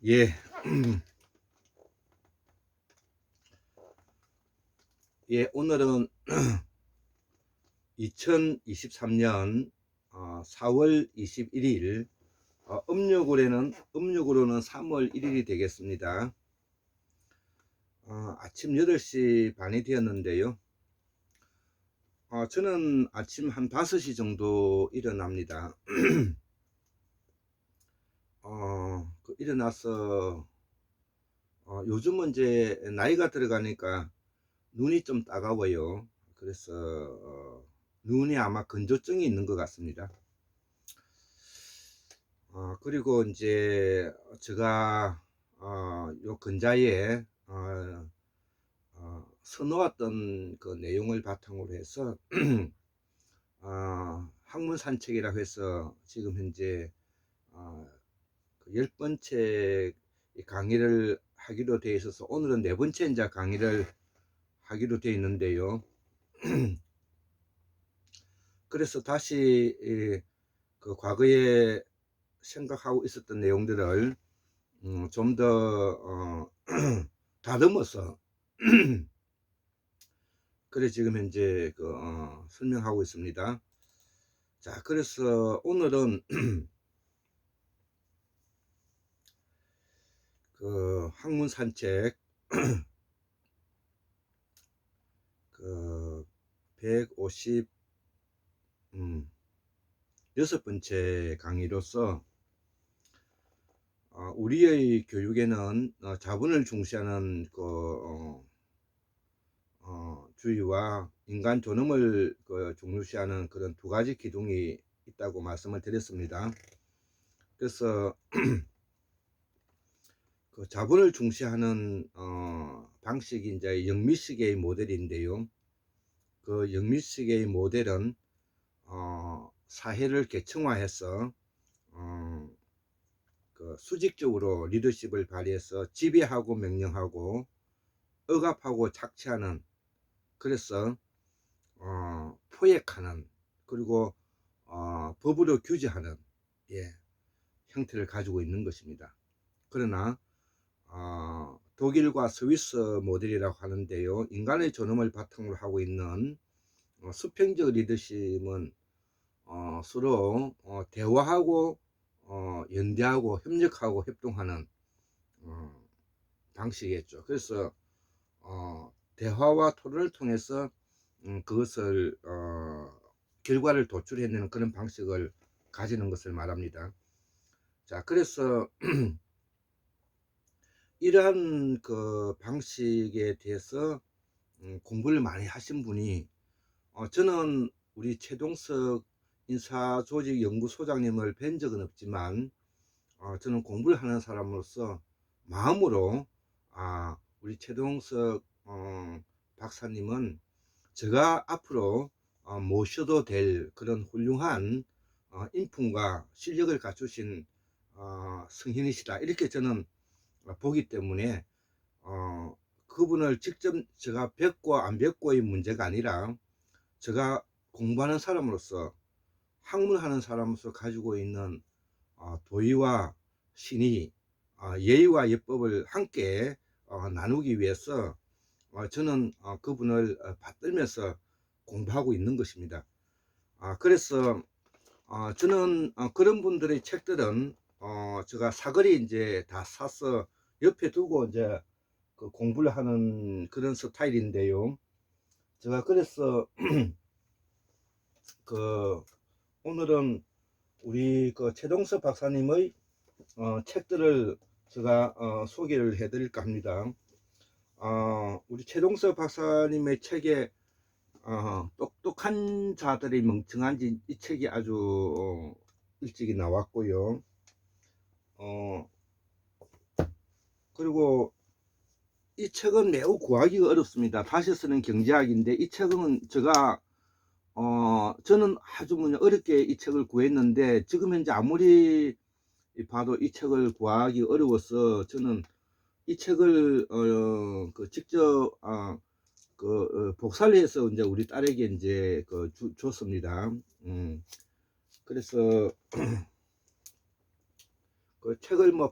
예, 예, 오늘은 2023년 4월 21일, 음력으로는 3월 1일이 되겠습니다. 아침 8시 반이 되었는데요. 저는 아침 한 5시 정도 일어납니다. 일어나서 요즘은 이제 나이가 들어가니까 눈이 좀 따가워요. 그래서 눈에 아마 건조증이 있는 것 같습니다. 그리고 이제 제가 요 근자에 써놓았던 그 내용을 바탕으로 해서 학문 산책이라고 해서 지금 현재 그 10번째 강의를 하기로 되어 있어서 오늘은 4번째 이제 강의를 하기로 되어 있는데요. 그래서 다시 그 과거에 생각하고 있었던 내용들을 좀 더 다듬어서 그래 지금 현재 설명하고 있습니다. 자, 그래서 오늘은 그 학문 산책 그 156번째 강의로서 우리의 교육에는 자본을 중시하는 주의와 인간 존엄을 중시하는 그런 두 가지 기둥이 있다고 말씀을 드렸습니다. 그래서 그 자본을 중시하는 방식이 이제 영미식의 모델인데요. 그 영미식의 모델은 사회를 계층화해서 그 수직적으로 리더십을 발휘해서 지배하고 명령하고 억압하고 착취하는, 그래서 포획하는, 그리고 법으로 규제하는 형태를 가지고 있는 것입니다. 그러나 독일과 스위스 모델이라고 하는데요, 인간의 존엄을 바탕으로 하고 있는 수평적 리더십은 서로 대화하고 연대하고 협력하고 협동하는 방식이겠죠. 그래서 대화와 토론을 통해서 그것을 결과를 도출해내는 그런 방식을 가지는 것을 말합니다. 자, 그래서 이러한 그 방식에 대해서 공부를 많이 하신 분이 저는 우리 최동석 인사조직연구소장님을 뵌 적은 없지만 저는 공부를 하는 사람으로서 마음으로 우리 최동석 박사님은 제가 앞으로 모셔도 될 그런 훌륭한 인품과 실력을 갖추신 성인이시다, 이렇게 저는 보기 때문에 그분을 직접 제가 뵙고 안 뵙고의 문제가 아니라 제가 공부하는 사람으로서 학문하는 사람으로서 가지고 있는 도의와 신의, 예의와 예법을 함께 나누기 위해서 저는 그분을 받들면서 공부하고 있는 것입니다. 그래서 저는 그런 분들의 책들은 제가 사거리 이제 다 사서 옆에 두고 이제 그 공부를 하는 그런 스타일인데요. 제가 그래서 그 오늘은 우리 그 최동석 박사님의 책들을 제가 소개를 해 드릴까 합니다. 우리 최동석 박사님의 책에 똑똑한 자들이 멍청한지, 이 책이 아주 일찍이 나왔고요. 그리고 이 책은 매우 구하기가 어렵습니다. 다시 쓰는 경제학인데, 이 책은 제가 저는 아주 어렵게 이 책을 구했는데, 지금 현재 아무리 봐도 이 책을 구하기 어려워서 저는 이 책을 직접 복사를 해서 이제 우리 딸에게 이제 줬습니다. 그래서 그 책을 뭐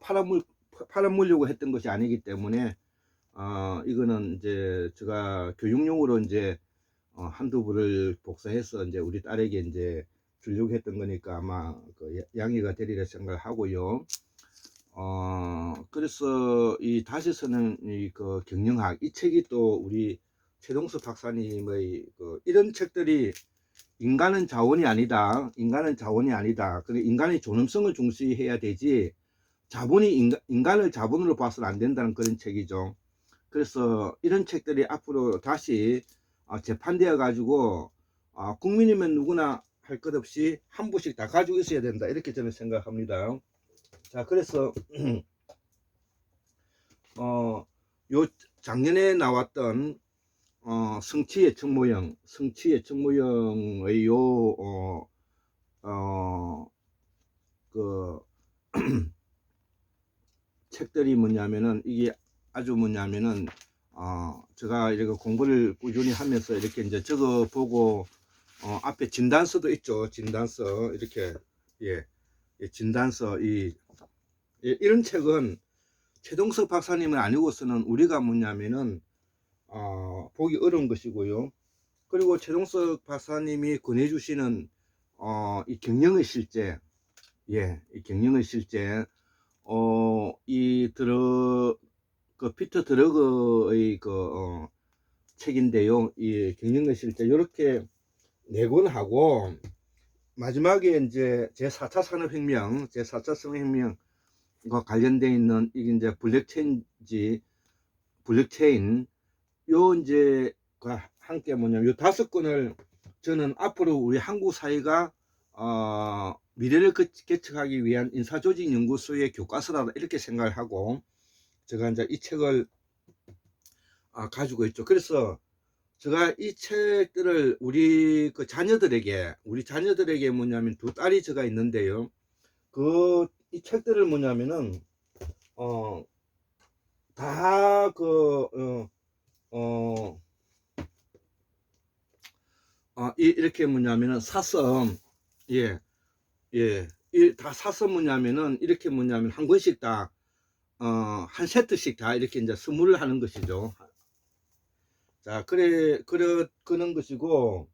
팔아물려고 했던 것이 아니기 때문에 이거는 이제 제가 교육용으로 이제 한두 부를 복사해서 이제 우리 딸에게 이제 주려고 했던 거니까 아마 그 양해가 되리라 생각하고요. 그래서 이 다시 쓰는 이 그 경영학 이 책이 또 우리 최동석 박사님의 그 이런 책들이 인간은 자원이 아니다. 인간은 자원이 아니다. 그래 인간의 존엄성을 중시해야 되지 자본이 인간을 자본으로 봐서는 안 된다는 그런 책이죠. 그래서 이런 책들이 앞으로 다시 재판되어 가지고 국민이면 누구나 할 것 없이 한 부씩 다 가지고 있어야 된다 이렇게 저는 생각합니다. 자 그래서 요 작년에 나왔던 성취의 청모형의 그 책들이 뭐냐면은 이게 아주 뭐냐면은 제가 이렇게 공부를 꾸준히 하면서 이렇게 이제 적어 보고 앞에 진단서도 있죠. 진단서 이렇게 예 진단서 이런 책은 최동석 박사님은 아니고서는 우리가 뭐냐면은 보기 어려운 것이고요. 그리고 최동석 박사님이 권해주시는 이 경영의 실제, 이 경영의 실제, 그 피터 드러그의 그 책인데요. 이 경영의 실제 이렇게 4권하고 마지막에 이제 제4차 산업혁명과 관련되어 있는 이게 이제 블록체인 요 이제 함께 뭐냐면 요 5권을 저는 앞으로 우리 한국 사회가 미래를 개척하기 위한 인사조직연구소의 교과서다 이렇게 생각을 하고 제가 이제 이 책을 가지고 있죠. 그래서 제가 이 책들을 우리 자녀들에게 뭐냐면 2딸이 제가 있는데요. 이 책들을 뭐냐면은 이렇게 뭐냐면은 사서 다 사서 뭐냐면은 이렇게 뭐냐면 한 권씩 다 한 세트씩 다 이렇게 이제 선물을 하는 것이죠. 자 그런 것이고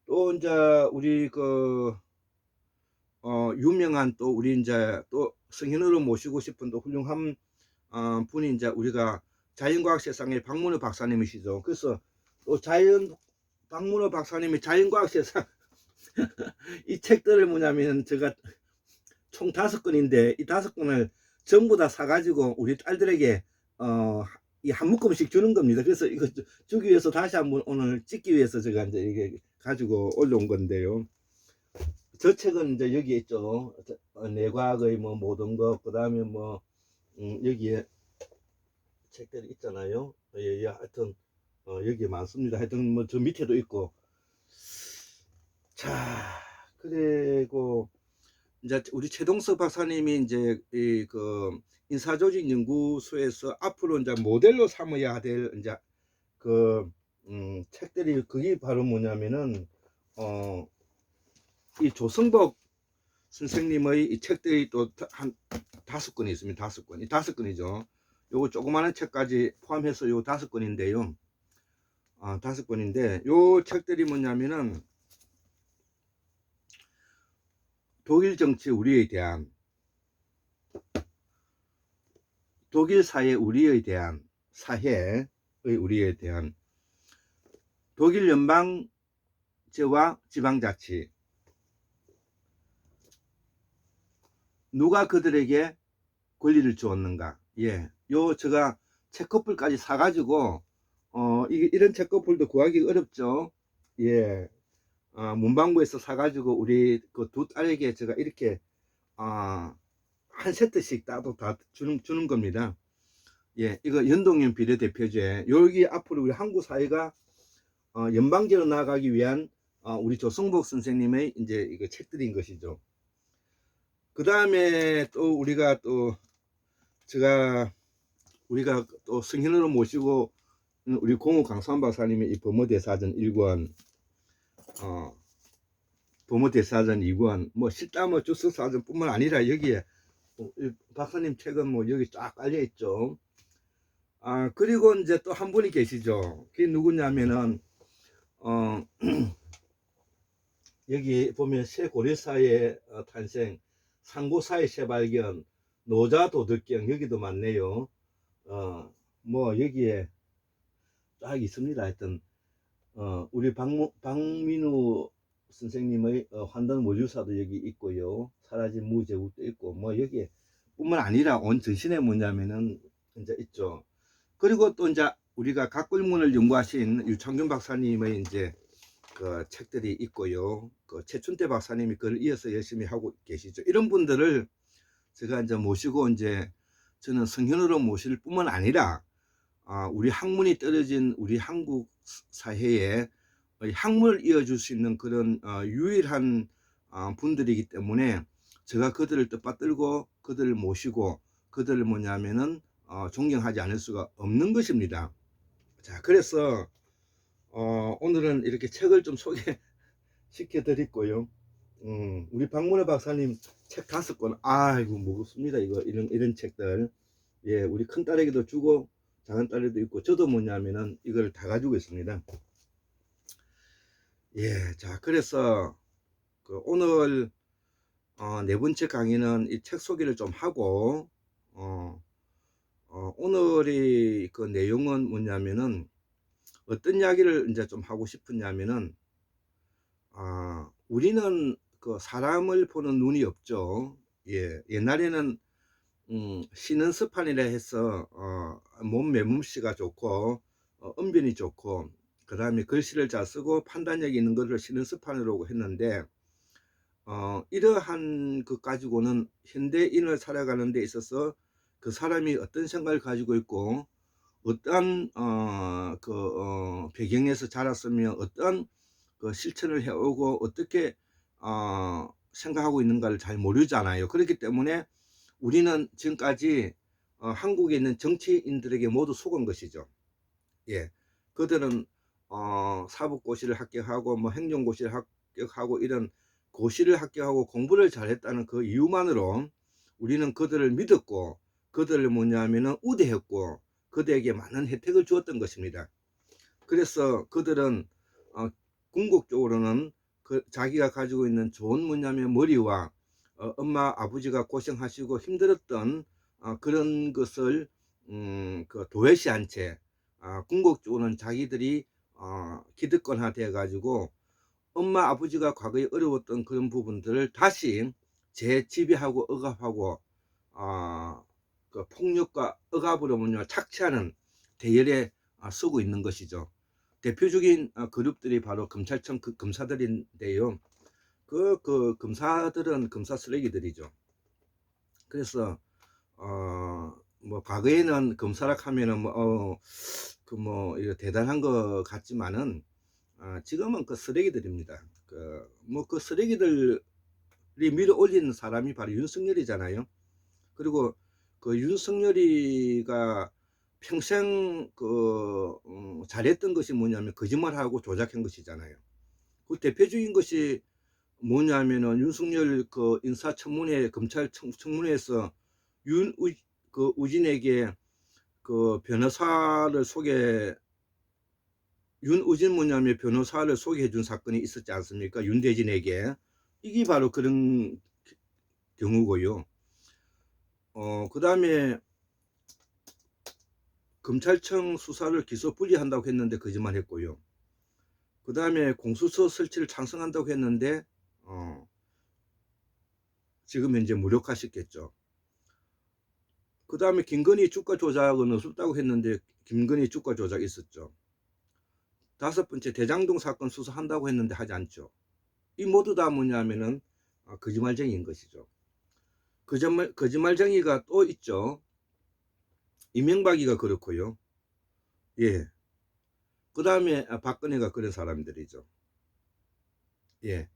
또 이제 우리 유명한 또 우리 이제 또 성인으로 모시고 싶은 또 훌륭한 분이 이제 우리가 자연과학 세상의 박문호 박사님이시죠. 그래서 또 박문호 박사님이 자연과학 세상 이 책들을 뭐냐면 제가 총 5권인데 이 5권을 전부 다 사가지고 우리 딸들에게 이 한 묶음씩 주는 겁니다. 그래서 이거 주기 위해서 다시 한번 오늘 찍기 위해서 제가 이제 이게 가지고 올라온 건데요. 저 책은 이제 여기에 있죠. 내과학의 뭐 모든 것, 그 다음에 뭐 여기에 책들이 있잖아요. 하여튼 여기에 많습니다. 하여튼 뭐 저 밑에도 있고. 자 그리고 이제 우리 최동석 박사님이 이제 그 인사조직 연구소에서 앞으로 이제 모델로 삼아야 될 이제 책들이 그게 바로 뭐냐면은 이 조성복 선생님의 이 책들이 또 한 5권이 있습니다. 5권. 이 5권이죠. 요거 조그마한 책까지 포함해서 요 5권인데요. 5권인데 요 책들이 뭐냐면은 독일 정치 우리에 대한, 독일 사회 우리에 대한, 사회의 우리에 대한, 독일 연방제와 지방자치, 누가 그들에게 권리를 주었는가. 요 제가 책커플까지 사가지고 이런 책커플도 구하기 어렵죠. 문방구에서 사가지고 우리 그 2딸에게 제가 이렇게 한 세트씩 따도 다 주는 겁니다. 이거 연동형 비례대표제. 여기 앞으로 우리 한국 사회가 연방제로 나아가기 위한 우리 조성복 선생님의 이제 이거 책들인 것이죠. 그 다음에 또 우리가 또 성인으로 모시고 우리 공호 강산 박사님의 이 범어대사전 1권, 고모대사전 2권, 뭐 실담어 주석사전뿐만 아니라 여기에 박사님 책은 뭐 여기 쫙 깔려 있죠. 그리고 이제 또 한 분이 계시죠. 그게 누구냐면은 여기 보면 새 고려사의 탄생, 상고사의 새발견, 노자 도덕경, 여기도 많네요. 뭐 여기에 쫙 있습니다. 하여튼 우리 박민우 선생님의 환단 모주사도 여기 있고요. 사라진 무제국도 있고, 뭐 여기에 뿐만 아니라 온 전신에 뭐냐면은 이제 있죠. 그리고 또 이제 우리가 각굴문을 연구하신 유창균 박사님의 이제 그 책들이 있고요. 그 최춘태 박사님이 그걸 이어서 열심히 하고 계시죠. 이런 분들을 제가 이제 모시고 이제 저는 성현으로 모실 뿐만 아니라 우리 학문이 떨어진 우리 한국 사회에 학문을 이어줄 수 있는 그런 유일한 분들이기 때문에 제가 그들을 뜻받들고 그들을 모시고 그들을 뭐냐면은 존경하지 않을 수가 없는 것입니다. 자, 그래서 오늘은 이렇게 책을 좀 소개시켜 드렸고요. 우리 박문호 박사님 책 5권, 아이고 무겁습니다. 이런 책들. 예, 우리 큰 딸에게도 주고 작은 딸에도 있고, 저도 뭐냐면은 이걸 다 가지고 있습니다. 예, 자, 그래서 오늘 네 번째 강의는 이 책 소개를 좀 하고, 오늘의 그 내용은 뭐냐면은 어떤 이야기를 이제 좀 하고 싶으냐면은 우리는 그 사람을 보는 눈이 없죠. 예, 옛날에는 신은스판이라 해서 몸 매몸씨가 좋고 언변이 좋고 그 다음에 글씨를 잘 쓰고 판단력이 있는 것을 신은스판이라고 했는데 이러한 것 가지고는 현대인을 살아가는 데 있어서 그 사람이 어떤 생각을 가지고 있고 어떠한 배경에서 자랐으면 어떠한 그 실천을 해오고 어떻게 생각하고 있는가를 잘 모르잖아요. 그렇기 때문에 우리는 지금까지 한국에 있는 정치인들에게 모두 속은 것이죠. 예, 그들은 사법고시를 합격하고 뭐 행정고시를 합격하고 이런 고시를 합격하고 공부를 잘했다는 그 이유만으로 우리는 그들을 믿었고 그들을 뭐냐면은 우대했고 그들에게 많은 혜택을 주었던 것입니다. 그래서 그들은 궁극적으로는 자기가 가지고 있는 좋은 뭐냐면 머리와 엄마 아버지가 고생하시고 힘들었던 그런 것을 그 도외시한 채 궁극적으로는 자기들이 기득권화 되어 가지고 엄마 아버지가 과거에 어려웠던 그런 부분들을 다시 재지배하고 억압하고 그 폭력과 억압으로 착취하는 대열에 서고 있는 것이죠. 대표적인 그룹들이 바로 검찰청 검사들인데요. 그 검사들은 검사 쓰레기들이죠. 그래서 뭐 과거에는 검사라 하면은 이거 대단한 것 같지만은 지금은 그 쓰레기들입니다. 그 쓰레기들이 밀어 올리는 사람이 바로 윤석열이잖아요. 그리고 그 윤석열이가 평생 잘했던 것이 뭐냐면 거짓말하고 조작한 것이잖아요. 그 대표적인 것이 뭐냐면은 윤석열 그 인사청문회 검찰 청문회에서 우진에게 그 윤우진 뭐냐면 변호사를 소개해 준 사건이 있었지 않습니까? 윤대진에게. 이게 바로 그런 경우고요. 그 다음에 검찰청 수사를 기소 분리한다고 했는데 거짓말 했고요. 그 다음에 공수처 설치를 찬성한다고 했는데 지금 현재 무력화시켰죠. 그 다음에 김건희 주가 조작은 없었다고 했는데 김건희 주가 조작 있었죠. 5번째 대장동 사건 수사한다고 했는데 하지 않죠. 이 모두 다 뭐냐면은 거짓말쟁이인 것이죠. 거짓말쟁이가 또 있죠. 이명박이가 그렇고요. 예. 그 다음에 박근혜가 그런 사람들이죠. 예.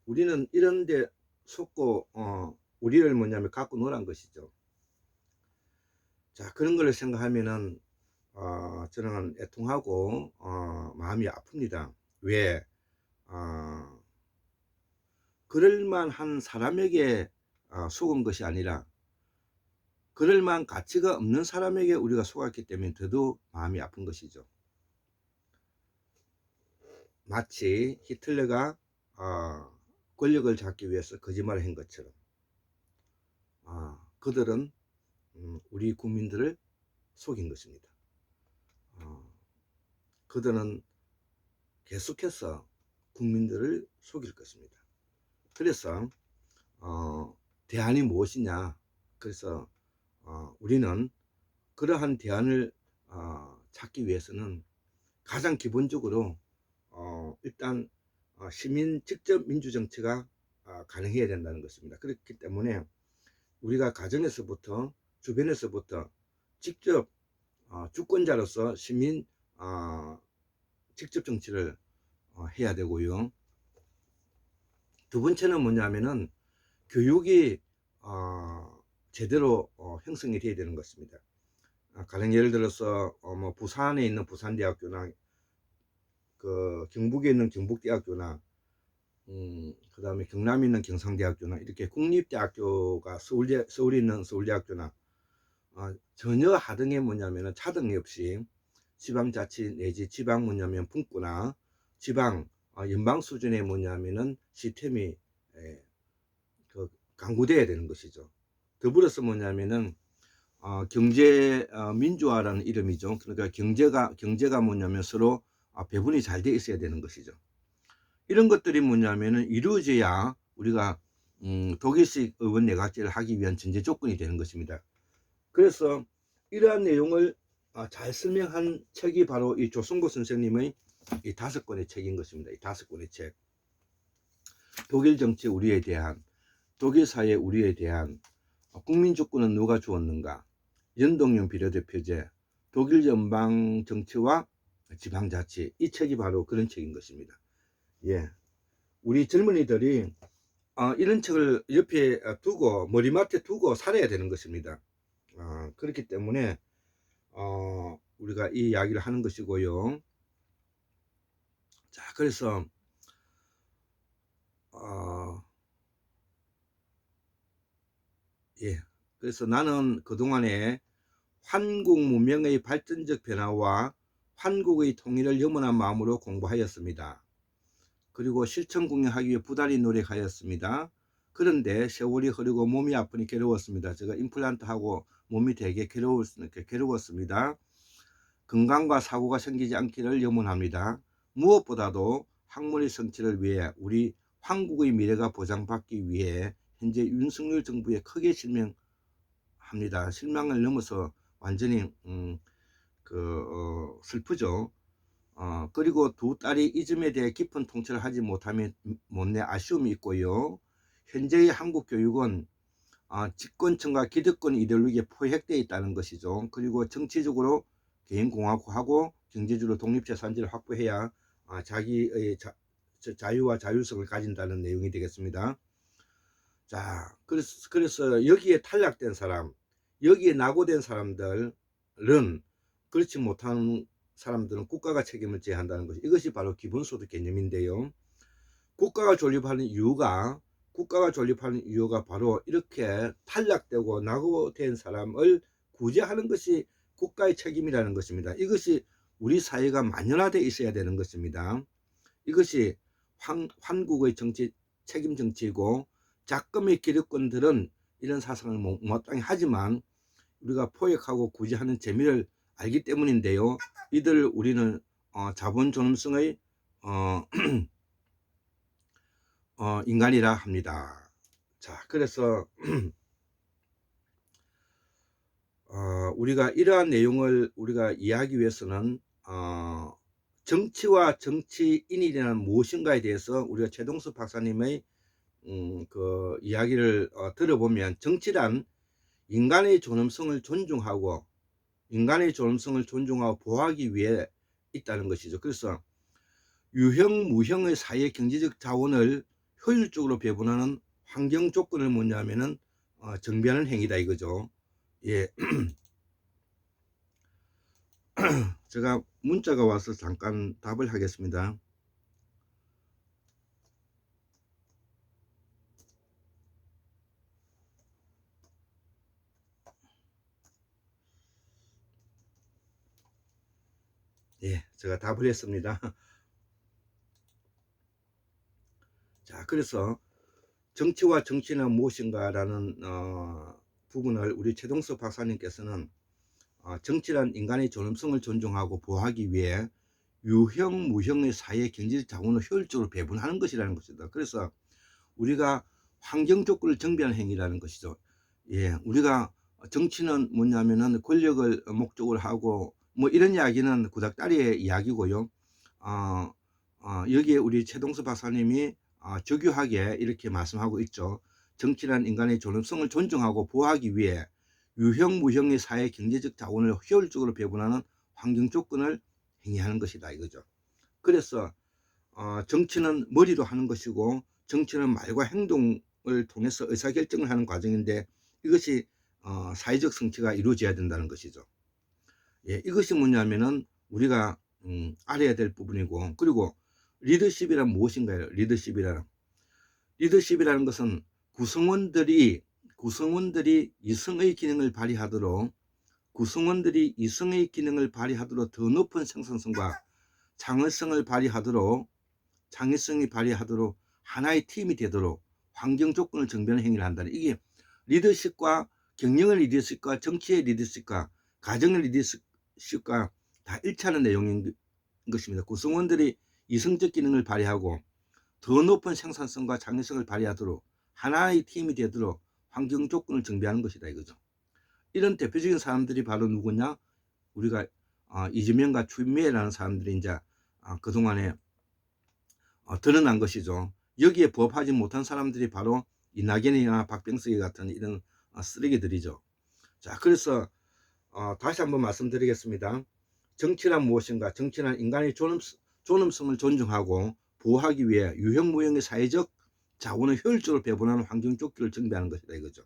우리는 이런데 속고 우리를 뭐냐면 갖고 놀란 것이죠. 자, 그런 걸 생각하면은 저는 애통하고 마음이 아픕니다. 왜? 그럴만한 사람에게 속은 것이 아니라 그럴만한 가치가 없는 사람에게 우리가 속았기 때문에 더더욱 마음이 아픈 것이죠. 마치 히틀러가 권력을 잡기 위해서 거짓말을 한 것처럼 그들은 우리 국민들을 속인 것입니다. 그들은 계속해서 국민들을 속일 것입니다. 그래서 대안이 무엇이냐, 그래서 우리는 그러한 대안을 찾기 위해서는 가장 기본적으로 일단 시민 직접 민주정치가 가능해야 된다는 것입니다. 그렇기 때문에 우리가 가정에서부터 주변에서부터 직접 주권자로서 시민 직접 정치를 해야 되고요. 두 번째는 뭐냐면은 교육이 제대로 형성이 돼야 되는 것입니다. 가령 예를 들어서 뭐 부산에 있는 부산대학교나 그 경북에 있는 경북대학교나 그 다음에 경남에 있는 경상대학교나 이렇게 국립대학교가 서울에 있는 서울대학교나 전혀 하등에 뭐냐면은 차등이 없이 지방자치 내지 지방 뭐냐면 분구나 지방 연방 수준의 뭐냐면은 시스템이 강구돼야 되는 것이죠. 더불어서 뭐냐면은 경제 민주화라는 이름이죠. 그러니까 경제가 뭐냐면 서로 배분이 잘 돼 있어야 되는 것이죠. 이런 것들이 뭐냐면은 이루어져야 우리가 독일식 의원 내각제를 하기 위한 전제 조건이 되는 것입니다. 그래서 이러한 내용을 잘 설명한 책이 바로 이 조성고 선생님의 이 5권의 책인 것입니다. 이 5권의 책. 독일 정치 우리에 대한, 독일 사회 우리에 대한, 국민 주권은 누가 주었는가, 연동형 비례대표제, 독일 연방 정치와 지방자치, 이 책이 바로 그런 책인 것입니다. 예, 우리 젊은이들이 이런 책을 옆에 두고 머리맡에 두고 살아야 되는 것입니다. 그렇기 때문에 우리가 이 이야기를 하는 것이고요. 자, 그래서 예, 그래서 나는 그동안에 한국 문명의 발전적 변화와 한국의 통일을 염원한 마음으로 공부하였습니다. 그리고 실천 공략하기 위해 부단히 노력하였습니다. 그런데 세월이 흐르고 몸이 아프니 괴로웠습니다. 제가 임플란트하고 몸이 되게 괴로웠습니다. 건강과 사고가 생기지 않기를 염원합니다. 무엇보다도 학문의 성취를 위해 우리 한국의 미래가 보장받기 위해 현재 윤석열 정부에 크게 실망합니다. 실망을 넘어서 완전히 슬프죠. 그리고 두 딸이 이 점에 대해 깊은 통찰을 하지 못내 아쉬움이 있고요. 현재의 한국 교육은 집권층과 기득권 이데올로기에 포획되어 있다는 것이죠. 그리고 정치적으로 개인공화국하고 경제적으로 독립재산지를 확보해야 자기의 자유와 자율성을 가진다는 내용이 되겠습니다. 자, 그래서 여기에 탈락된 사람, 여기에 낙오된 사람들은 그렇지 못한 사람들은 국가가 책임을 져야 한다는 것이, 이것이 바로 기본소득 개념인데요. 국가가 존립하는 이유가 바로 이렇게 탈락되고 낙오된 사람을 구제하는 것이 국가의 책임이라는 것입니다. 이것이 우리 사회가 만연화되어 있어야 되는 것입니다. 이것이 한국의 정치, 책임 정치이고, 작금의 기득권들은 이런 사상을 못마땅히 하지만 우리가 포획하고 구제하는 재미를 알기 때문인데요. 이들을 우리는 자본 존엄성의 인간이라 합니다. 자, 그래서 우리가 이러한 내용을 우리가 이해하기 위해서는 정치와 정치인이란 무엇인가에 대해서 우리가 최동수 박사님의 그 이야기를 들어보면, 정치란 인간의 존엄성을 존중하고 보호하기 위해 있다는 것이죠. 그래서 유형 무형의 사회 경제적 자원을 효율적으로 배분하는 환경 조건을 뭐냐면은 정비하는 행위다 이거죠. 예. 제가 문자가 와서 잠깐 답을 하겠습니다. 예, 제가 답을 했습니다. 자, 그래서 정치와 정치는 무엇인가라는 부분을 우리 최동석 박사님께서는 정치란 인간의 존엄성을 존중하고 보호하기 위해 유형, 무형의 사회 경제적 자원을 효율적으로 배분하는 것이라는 것이다. 그래서 우리가 환경 조건을 정비하는 행위라는 것이죠. 예, 우리가 정치는 뭐냐면은 권력을 목적으로 하고 뭐 이런 이야기는 구닥다리의 이야기고요. 여기에 우리 최동수 박사님이 적유하게 이렇게 말씀하고 있죠. 정치란 인간의 존엄성을 존중하고 보호하기 위해 유형, 무형의 사회 경제적 자원을 효율적으로 배분하는 환경 조건을 행위하는 것이다 이거죠. 그래서 정치는 머리로 하는 것이고 정치는 말과 행동을 통해서 의사결정을 하는 과정인데 이것이 사회적 성취가 이루어져야 된다는 것이죠. 예, 이것이 뭐냐면은 우리가 알아야 될 부분이고, 그리고 리더십이란 무엇인가요? 리더십이라는 것은 구성원들이 이성의 기능을 발휘하도록 더 높은 생산성과 창의성이 발휘하도록 하나의 팀이 되도록 환경 조건을 정비하는 행위를 한다는, 이게 리더십과 경영의 리더십과 정치의 리더십과 가정의 리더십과 다 일치하는 내용인 것입니다. 구성원들이 이성적 기능을 발휘하고 더 높은 생산성과 창의성을 발휘하도록 하나의 팀이 되도록 환경 조건을 정비하는 것이다 이거죠. 이런 대표적인 사람들이 바로 누구냐? 우리가 이재명과 추미애라는 사람들이 이제 그동안에 드러난 것이죠. 여기에 부합하지 못한 사람들이 바로 이낙연이나 박병석이 같은 이런 쓰레기들이죠. 자, 그래서 다시 한번 말씀드리겠습니다. 정치란 무엇인가? 정치란 인간의 존엄성을 존중하고 보호하기 위해 유형 무형의 사회적 자원을 효율적으로 배분하는 환경 조건을 정비하는 것이다 이거죠.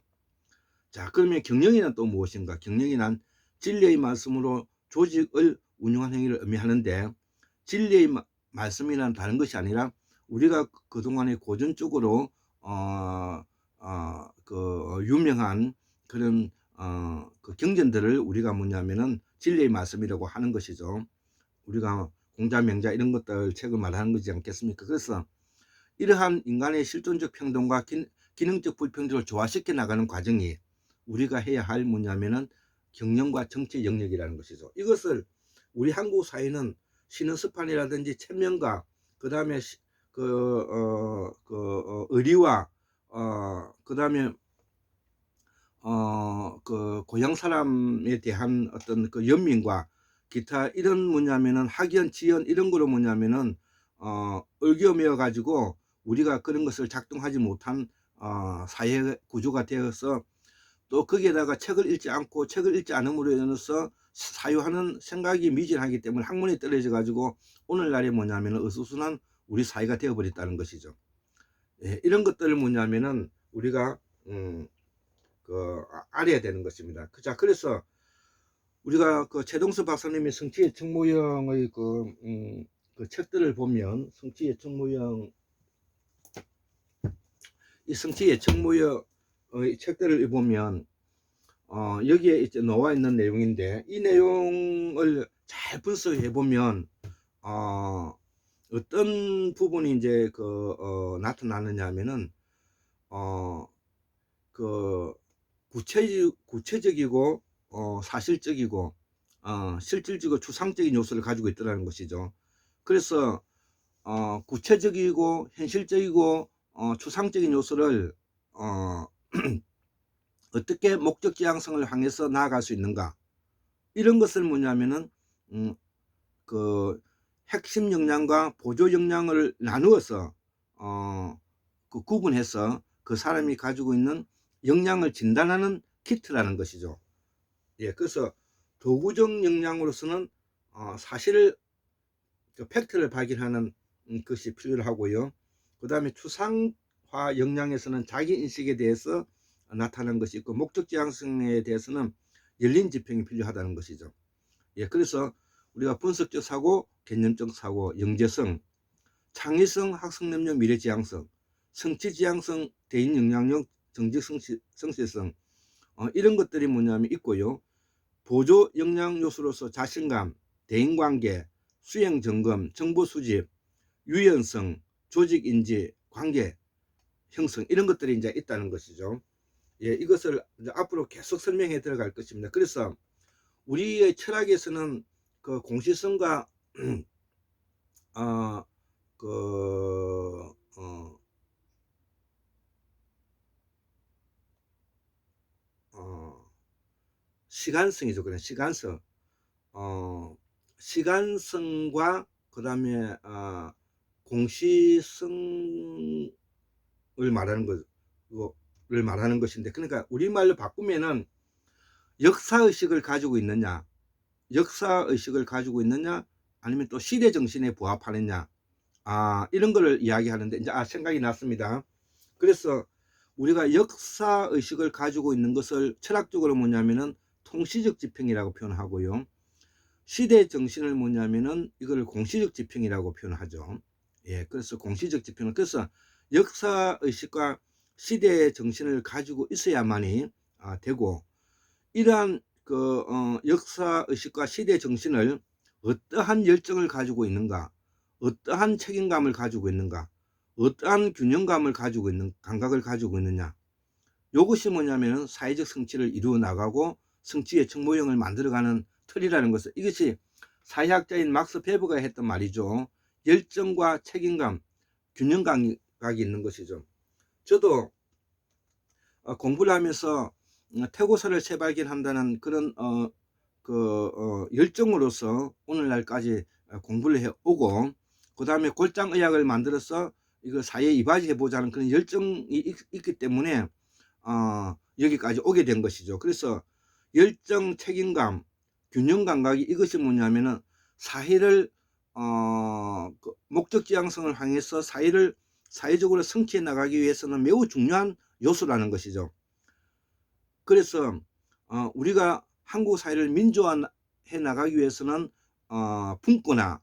자, 그러면 경영이란 또 무엇인가? 경영이란 진리의 말씀으로 조직을 운영하는 행위를 의미하는데, 진리의 말씀이란 다른 것이 아니라 우리가 그동안에 고전적으로 유명한 그런 그 경전들을 우리가 뭐냐면은 진리의 말씀이라고 하는 것이죠. 우리가 공자명자 이런 것들 책을 말하는 거지 않겠습니까? 그래서 이러한 인간의 실존적 평등과 기능적 불평등을 조화시켜 나가는 과정이 우리가 해야 할 뭐냐면은 경영과 정치 영역이라는 것이죠. 이것을 우리 한국 사회는 신흥습판이라든지 체면과 그 다음에 의리와 그 다음에 그 고향 사람에 대한 어떤 그 연민과 기타 이런 뭐냐면은 학연, 지연 이런 거로 뭐냐면은 얽혀매어 가지고 우리가 그런 것을 작동하지 못한 사회 구조가 되어서, 또 거기에다가 책을 읽지 않음으로 인해서 사유하는 생각이 미진하기 때문에 학문이 떨어져 가지고 오늘날에 뭐냐면은 어수선한 우리 사회가 되어버렸다는 것이죠. 예, 이런 것들을 뭐냐면은 우리가 알아야 되는 것입니다. 자, 그래서 우리가 그 최동수 박사님의 성취의 청모형의 그 책들을 보면, 성취의 청모형의 책들을 보면 여기에 이제 나와 있는 내용인데, 이 내용을 잘 분석해 보면 어떤 부분이 이제 나타나느냐 하면은 구체적이고 사실적이고 실질적이고 추상적인 요소를 가지고 있다는 것이죠. 그래서 구체적이고 현실적이고 추상적인 요소를 어떻게 목적 지향성을 향해서 나아갈 수 있는가, 이런 것을 뭐냐면은 그 핵심 역량과 보조 역량을 나누어서 구분해서 그 사람이 가지고 있는 역량을 진단하는 키트라는 것이죠. 예, 그래서 도구적 역량으로서는 사실을, 팩트를 발견하는 것이 필요하고요. 그 다음에 추상화 역량에서는 자기 인식에 대해서 나타나는 것이 있고, 목적 지향성에 대해서는 열린 지평이 필요하다는 것이죠. 예, 그래서 우리가 분석적 사고, 개념적 사고, 영재성, 창의성, 학습 능력, 미래 지향성, 성취 지향성, 대인 영향력, 정직 성실성, 이런 것들이 뭐냐면 있고요. 보조 역량 요소로서 자신감, 대인관계, 수행 점검, 정보 수집, 유연성, 조직 인지, 관계 형성 이런 것들이 이제 있다는 것이죠. 예, 이것을 이제 앞으로 계속 설명해 들어갈 것입니다. 그래서 우리의 철학에서는 그 공시성과 어, 그, 어, 시간성이죠. 그런 시간성. 시간성과 그 다음에 공시성을 말하는 를 말하는 것인데, 그러니까 우리말로 바꾸면은 역사의식을 가지고 있느냐, 역사의식을 가지고 있느냐, 아니면 또 시대정신에 부합하느냐, 이런 거를 이야기하는데, 이제 생각이 났습니다. 그래서 우리가 역사의식을 가지고 있는 것을 철학적으로 뭐냐면은 통시적 지평이라고 표현하고요. 시대정신을 뭐냐면은 이걸 공시적 지평이라고 표현하죠. 예, 그래서 공시적 지평은, 그래서 역사의식과 시대정신을 가지고 있어야만이 되고, 이러한 역사의식과 시대정신을 어떠한 열정을 가지고 있는가, 어떠한 책임감을 가지고 있는가, 어떠한 균형감을 가지고 있는, 감각을 가지고 있느냐, 이것이 뭐냐면 사회적 성취를 이루어 나가고 성취의 정모형을 만들어가는 틀이라는 것을, 이것이 사회학자인 막스 베버가 했던 말이죠. 열정과 책임감, 균형 감각이 있는 것이죠. 저도 공부를 하면서 태고사를 재발견한다는 그런 열정으로서 오늘날까지 공부를 해오고, 그 다음에 골장의학을 만들어서 이거 사회에 이바지해보자는 그런 열정이 있기 때문에 여기까지 오게 된 것이죠. 그래서 열정, 책임감, 균형 감각이, 이것이 뭐냐면은 사회를 목적지향성을 향해서 사회적으로 성취해 나가기 위해서는 매우 중요한 요소라는 것이죠. 그래서 우리가 한국 사회를 민주화해 나가기 위해서는 분권화,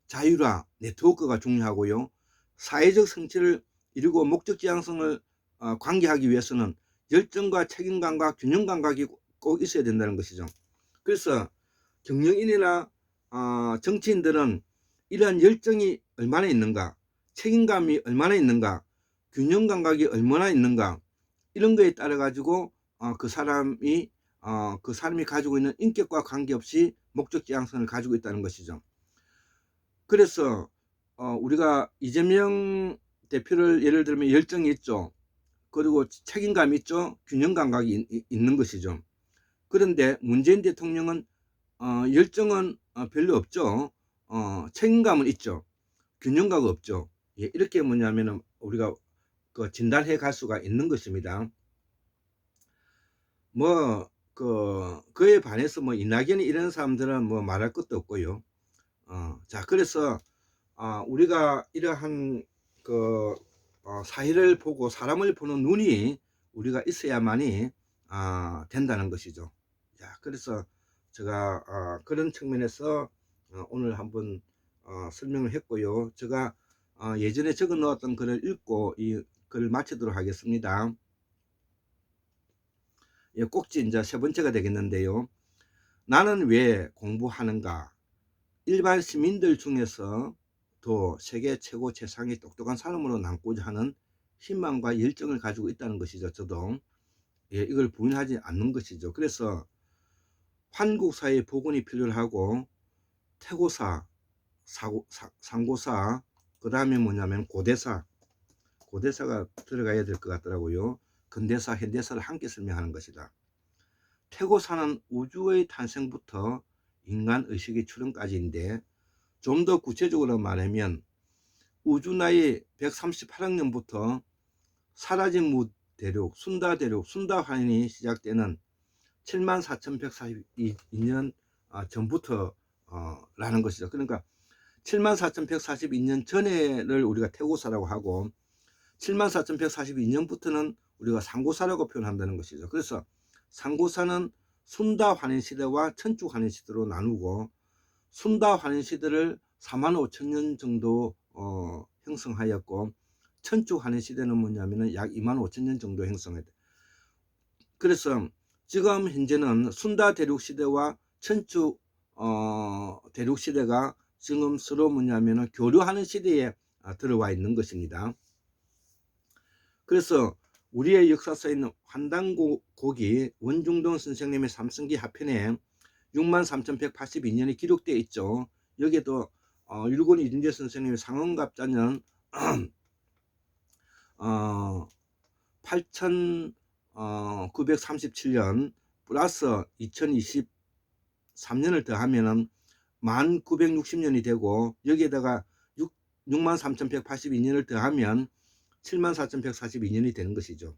자율화, 네트워크가 중요하고요. 사회적 성취를 이루고 목적지향성을 관계하기 위해서는 열정과 책임감과 균형 감각이 꼭 있어야 된다는 것이죠. 그래서 경영인이나 정치인들은 이러한 열정이 얼마나 있는가, 책임감이 얼마나 있는가, 균형 감각이 얼마나 있는가, 이런 거에 따라 가지고 그 사람이 가지고 있는 인격과 관계없이 목적지향성을 가지고 있다는 것이죠. 그래서 우리가 이재명 대표를 예를 들면 열정이 있죠. 그리고 책임감이 있죠. 균형 감각이 있는 것이죠. 그런데 문재인 대통령은 열정은 별로 없죠. 책임감은 있죠. 균형 감각 없죠. 예, 이렇게 뭐냐면은 우리가 진단해 갈 수가 있는 것입니다. 그에 반해서 이낙연이 이런 사람들은 말할 것도 없고요. 자, 그래서 우리가 이러한 사회를 보고 사람을 보는 눈이 우리가 있어야만이 된다는 것이죠. 자, 그래서 제가 그런 측면에서 오늘 한번 설명을 했고요. 제가 예전에 적어 놓았던 글을 읽고 이 글을 마치도록 하겠습니다. 예, 꼭지 이제 세 번째가 되겠는데요. 나는 왜 공부하는가? 일반 시민들 중에서 또 세계 최고 최상의 똑똑한 사람으로 남고자 하는 희망과 열정을 가지고 있다는 것이죠. 저도 이걸 부인하지 않는 것이죠. 그래서 한국사회 복원이 필요하고 태고사, 상고사, 그 다음에 뭐냐면 고대사가 들어가야 될 것 같더라고요. 근대사, 현대사를 함께 설명하는 것이다. 태고사는 우주의 탄생부터 인간의식의 출현까지인데, 좀 더 구체적으로 말하면 우주 나이 138억 년부터 사라진 무 대륙, 순다 대륙, 순다 환인이 시작되는 74,142년 전부터 라는 것이죠. 그러니까 74,142년 전에를 우리가 태고사라고 하고 74,142년부터는 우리가 상고사라고 표현한다는 것이죠. 그래서 상고사는 순다 환인 시대와 천주 환인 시대로 나누고, 순다 환인 시대를 45,000년 정도 형성하였고, 천주 환인 시대는 뭐냐면은 약 25,000년 정도 형성했다. 그래서 지금 현재는 순다 대륙 시대와 천주 대륙 시대가 지금 서로 뭐냐면은 교류하는 시대에 들어와 있는 것입니다. 그래서 우리의 역사서에 있는 환단곡이 원중동 선생님의 삼성기 하편에 63,182년에 기록되어 있죠. 여기에도 율곡 이준재 선생님의 상원갑자년 8,937년 플러스 2023년을 더하면은 1960년이 되고, 여기에다가 63,182년을 더하면 74,142년이 되는 것이죠.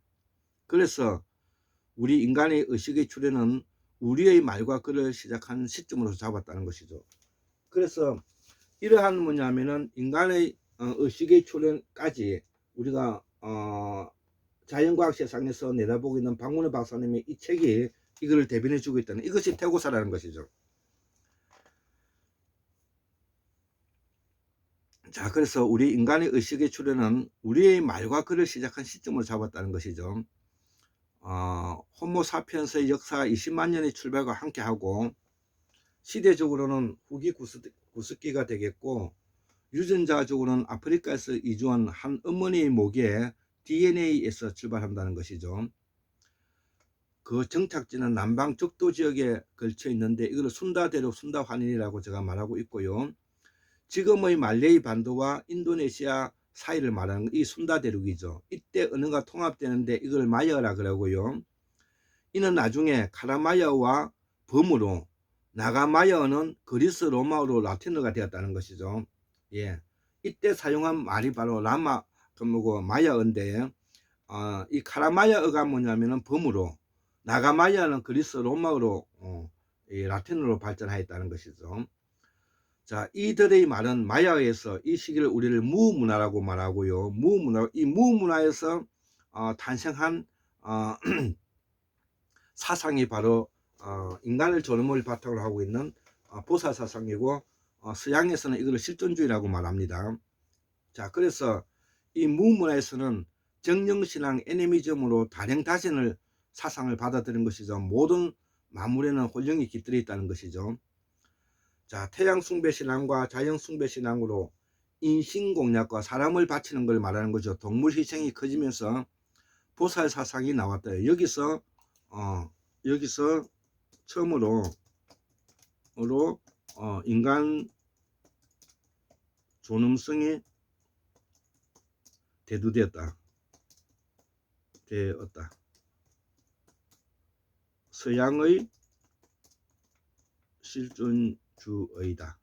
그래서 우리 인간의 의식의 출현은 우리의 말과 글을 시작한 시점으로 잡았다는 것이죠. 그래서 이러한 뭐냐면은 인간의 의식의 출현까지 우리가 자연과학 세상에서 내다보고 있는 박문호 박사님의 이 책이 이거를 대변해 주고 있다는, 이것이 태고사라는 것이죠. 자, 그래서 우리 인간의 의식의 출현은 우리의 말과 글을 시작한 시점으로 잡았다는 것이죠. 호모사피엔스의 역사가 20만 년의 출발과 함께하고, 시대적으로는 후기 구석기가 되겠고, 유전자적으로는 아프리카에서 이주한 한 어머니의 목에 DNA에서 출발한다는 것이죠. 그 정착지는 남방 적도 지역에 걸쳐 있는데, 이걸 순다대륙 순다환인이라고 제가 말하고 있고요. 지금의 말레이 반도와 인도네시아 사이를 말하는 이 순다대륙이죠. 이때 언어가 통합되는데 이걸 마야라 그러고요. 이는 나중에 카라마야와 범으로 나가마야어는 그리스 로마어로 라틴어가 되었다는 것이죠. 예, 이때 사용한 말이 바로 라마 마야어인데, 이 카라마야어가 뭐냐면은 범으로, 나가마야는 그리스 로마어로 라틴어로 발전하였다는 것이죠. 자, 이들의 말은 마야에서 이 시기를 우리를 무문화라고 말하고요. 이 무문화에서 탄생한 사상이 바로 인간을 존엄을 바탕으로 하고 있는 보살 사상이고, 서양에서는 이걸 실존주의라고 말합니다. 자, 그래서 이 무문화에서는 정령신앙 애니미즘으로 다령다신을 사상을 받아들인 것이죠. 모든 만물에는 혼령이 깃들어 있다는 것이죠. 자, 태양 숭배 신앙과 자연 숭배 신앙으로 인신공략과 사람을 바치는 걸 말하는 거죠. 동물 희생이 커지면서 보살 사상이 나왔다. 여기서 처음으로 인간 존엄성이 대두되었다. 서양의 실존주의다.